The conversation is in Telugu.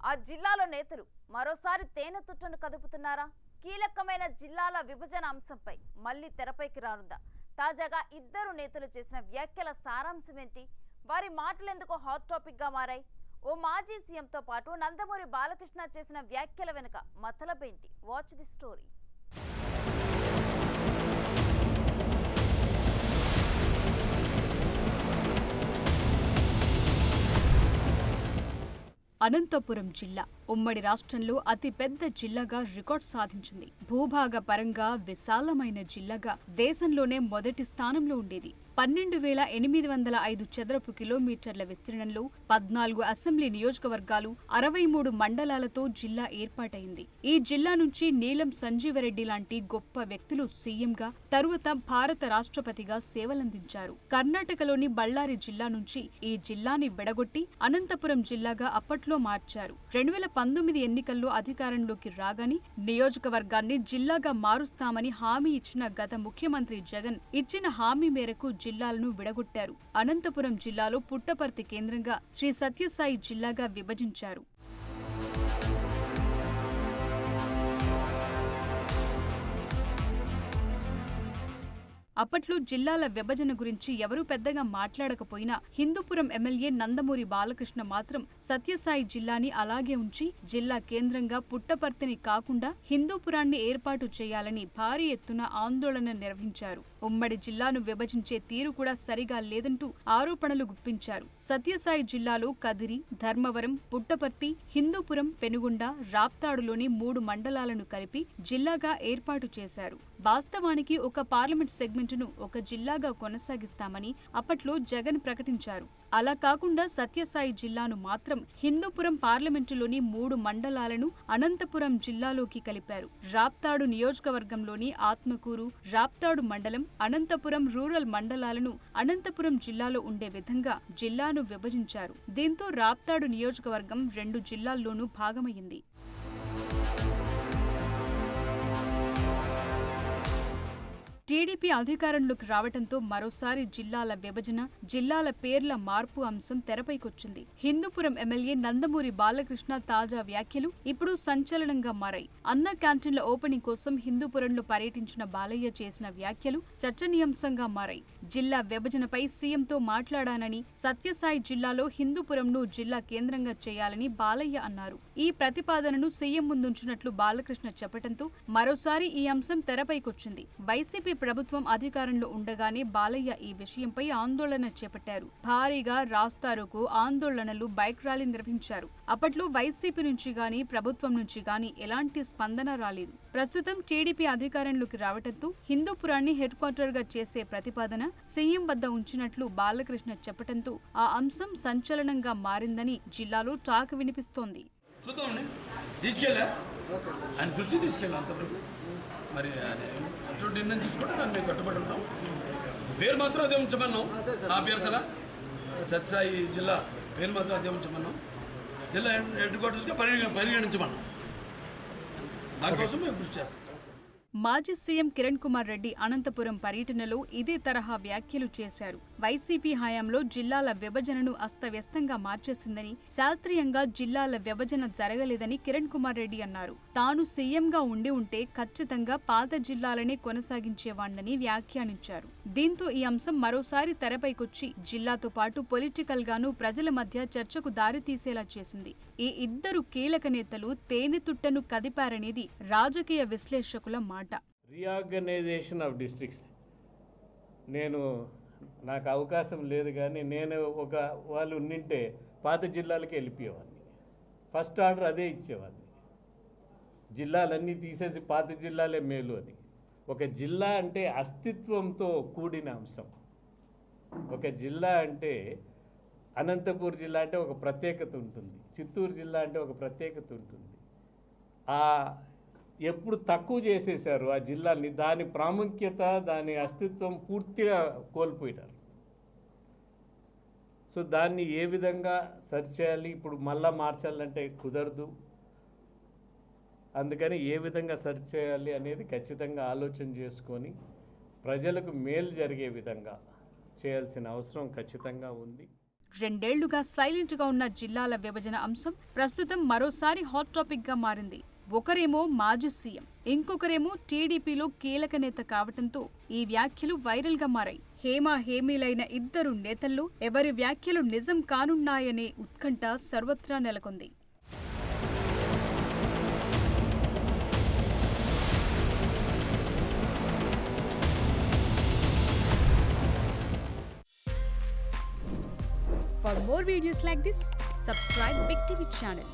ఆ జిల్లాలో నేతలు మరోసారి తేనె తుట్టను కదుపుతున్నారా? కీలకమైన జిల్లాల విభజన అంశంపై మళ్లీ తెరపైకి రానుందా? తాజాగా ఇద్దరు నేతలు చేసిన వ్యాఖ్యల సారాంశం ఏంటి? వారి మాటలెందుకు హాట్ టాపిక్ గా మారాయి? ఓ మాజీ సీఎంతో పాటు నందమూరి బాలకృష్ణ చేసిన వ్యాఖ్యల వెనుక మతలబేంటి? Watch the story. అనంతపురం జిల్లా ఉమ్మడి రాష్ట్రంలో అతి పెద్ద జిల్లాగా రికార్డ్ సాధించింది. భూభాగ పరంగా విశాలమైన జిల్లాగా దేశంలోనే మొదటి స్థానంలో ఉండేది. 12,805 చదరపు కిలోమీటర్ల విస్తీర్ణంలో 14 అసెంబ్లీ నియోజకవర్గాలు, 63 మండలాలతో జిల్లా ఏర్పాటైంది. ఈ జిల్లా నుంచి నీలం సంజీవరెడ్డి లాంటి గొప్ప వ్యక్తులు సీఎంగా, తరువాత భారత రాష్ట్రపతిగా సేవలందించారు. కర్ణాటకలోని బళ్ళారి జిల్లా నుంచి ఈ జిల్లాని విడగొట్టి అనంతపురం జిల్లాగా అప్పట్లో మార్చారు. 2019 ఎన్నికల్లో అధికారంలోకి రాగానే నియోజకవర్గాన్ని జిల్లాగా మారుస్తామని హామీ ఇచ్చిన గత ముఖ్యమంత్రి జగన్ ఇచ్చిన హామీ మేరకు జిల్లాలను విడగొట్టారు. అనంతపురం జిల్లాలో పుట్టపర్తి కేంద్రంగా శ్రీ సత్యసాయి జిల్లాగా విభజించారు. అప్పట్లో జిల్లాల విభజన గురించి ఎవరూ పెద్దగా మాట్లాడకపోయినా హిందూపురం ఎమ్మెల్యే నందమూరి బాలకృష్ణ మాత్రం సత్యసాయి జిల్లాని అలాగే ఉంచి జిల్లా కేంద్రంగా పుట్టపర్తిని కాకుండా హిందూపురాన్ని ఏర్పాటు చేయాలని భారీ ఎత్తున ఆందోళన నిర్వహించారు. ఉమ్మడి జిల్లాను విభజించే తీరు కూడా సరిగా లేదంటూ ఆరోపణలు గుప్పించారు. సత్యసాయి జిల్లాలో కదిరి, ధర్మవరం, పుట్టపర్తి, హిందూపురం, పెనుగొండ, రాప్తాడులోని 3 మండలాలను కలిపి జిల్లాగా ఏర్పాటు చేశారు. వాస్తవానికి ఒక పార్లమెంట్ సెగ్మెంట్ ఒక జిల్లాగా కొనసాగిస్తామని అప్పట్లో జగన్ ప్రకటించారు. అలా కాకుండా సత్యసాయి జిల్లాను మాత్రం హిందూపురం పార్లమెంటులోని 3 మండలాలను అనంతపురం జిల్లాలోకి కలిపారు. రాప్తాడు నియోజకవర్గంలోని ఆత్మకూరు, రాప్తాడు మండలం, అనంతపురం రూరల్ మండలాలను అనంతపురం జిల్లాలో ఉండే విధంగా జిల్లాను విభజించారు. దీంతో రాప్తాడు నియోజకవర్గం 2 జిల్లాల్లోనూ భాగమైంది. టీడీపీ అధికారంలోకి రావడంతో మరోసారి జిల్లాల విభజన, జిల్లాల పేర్ల మార్పు అంశం తెరపైకొచ్చింది. హిందూపురం ఎమ్మెల్యే నందమూరి బాలకృష్ణ తాజా వ్యాఖ్యలు ఇప్పుడు సంచలనంగా మారాయి. అన్న క్యాంటీన్ల ఓపెనింగ్ కోసం హిందూపురంలో పర్యటించిన బాలయ్య చేసిన వ్యాఖ్యలు చర్చనీయాంశంగా మారాయి. జిల్లా విభజనపై సీఎంతో మాట్లాడానని, సత్యసాయి జిల్లాలో హిందూపురంను జిల్లా కేంద్రంగా చేయాలని బాలయ్య అన్నారు. ఈ ప్రతిపాదనను సీఎం ముందుంచినట్లు బాలకృష్ణ చెప్పడంతో మరోసారి ఈ అంశం తెరపైకొచ్చింది. వైసీపీ ప్రభుత్వం అధికారంలో ఉండగానే బాలయ్య ఈ విషయంపై ఆందోళన చేపట్టారు. భారీగా రాస్తారోకో, ఆందోళనలు, బైక్ ర్యాలీ నిర్వహించారు. అప్పట్లో వైసీపీ నుంచి గానీ, ప్రభుత్వం నుంచి గానీ ఎలాంటి స్పందన రాలేదు. ప్రస్తుతం టీడీపీ అధికారంలోకి రావడంతో హిందూపురాన్ని హెడ్ క్వార్టర్ గా చేసే ప్రతిపాదన సీఎం వద్ద ఉంచినట్లు బాలకృష్ణ చెప్పడంతో ఆ అంశం సంచలనంగా మారిందని జిల్లాలో టాక్ వినిపిస్తోంది. మరి అటువంటి నిర్ణయం తీసుకుంటే దాన్ని మేము కట్టుబడి ఉంటాం. పేరు మాత్రం అదే ఉంచమన్నాం. ఆ పేరుతల సత్యసాయి జిల్లా పేరు మాత్రం అదే ఉంచమన్నాం. జిల్లా హెడ్ క్వార్టర్స్గా పరిగణించమన్నాం. దానికోసం మేము కృషి చేస్తాం. మాజీ సీఎం కిరణ్ కుమార్ రెడ్డి అనంతపురం పర్యటనలో ఇదే తరహా వ్యాఖ్యలు చేశారు. వైసీపీ హయాంలో జిల్లాల విభజనను అస్తవ్యస్తంగా మార్చేసిందని, శాస్త్రీయంగా జిల్లాల విభజన జరగలేదని కిరణ్ కుమార్ రెడ్డి అన్నారు. తాను సీఎంగా ఉండి ఉంటే ఖచ్చితంగా పాత జిల్లాలనే కొనసాగించేవాణ్ణని వ్యాఖ్యానించారు. దీంతో ఈ అంశం మరోసారి తెరపైకొచ్చి జిల్లాతో పాటు పొలిటికల్ గాను ప్రజల మధ్య చర్చకు దారితీసేలా చేసింది. ఈ ఇద్దరు కీలక నేతలు తేనె తుట్టను కదిపారనేది రాజకీయ విశ్లేషకుల మాట. రీఆర్గనైజేషన్ ఆఫ్ డిస్ట్రిక్ట్స్ నాకు అవకాశం లేదు, కానీ నేను వాళ్ళు ఉండింటే పాత జిల్లాలకి వెళ్ళిపోయేవాడిని. ఫస్ట్ ఆర్డర్ అదే ఇచ్చేవాడిని. జిల్లాలన్నీ తీసేసి పాత జిల్లాలే మేలు అని. ఒక జిల్లా అంటే అస్తిత్వంతో కూడిన అంశం. ఒక జిల్లా అంటే అనంతపూర్ జిల్లా అంటే ఒక ప్రత్యేకత ఉంటుంది, చిత్తూరు జిల్లా అంటే ఒక ప్రత్యేకత ఉంటుంది. ఎప్పుడు తక్కువ చేసేశారు ఆ జిల్లాని, దాని ప్రాముఖ్యత, దాని అస్తిత్వం పూర్తిగా కోల్పోయినారు. సో దాన్ని ఏ విధంగా సరి చేయాలి, ఇప్పుడు మళ్ళా మార్చాలంటే కుదరదు. అందుకని ఏ విధంగా సరి చేయాలి అనేది ఖచ్చితంగా ఆలోచన చేసుకొని ప్రజలకు మేలు జరిగే విధంగా చేయాల్సిన అవసరం ఖచ్చితంగా ఉంది. రెండేళ్లుగా సైలెంట్ గా ఉన్న జిల్లాల విభజన అంశం ప్రస్తుతం మరోసారి హాట్ టాపిక్ గా మారింది. ఒకరేమో మాజీ సీఎం, ఇంకొకరేమో టీడీపీలో కీలక నేత కావటంతో ఈ వ్యాఖ్యలు వైరల్ గా మారాయి. హేమీలైన ఇద్దరు నేతల్లో ఎవరి వ్యాఖ్యలు నిజం కానున్నాయనే ఉత్కంఠ సర్వత్రా నెలకొంది. For more videos like this, subscribe Big TV channel.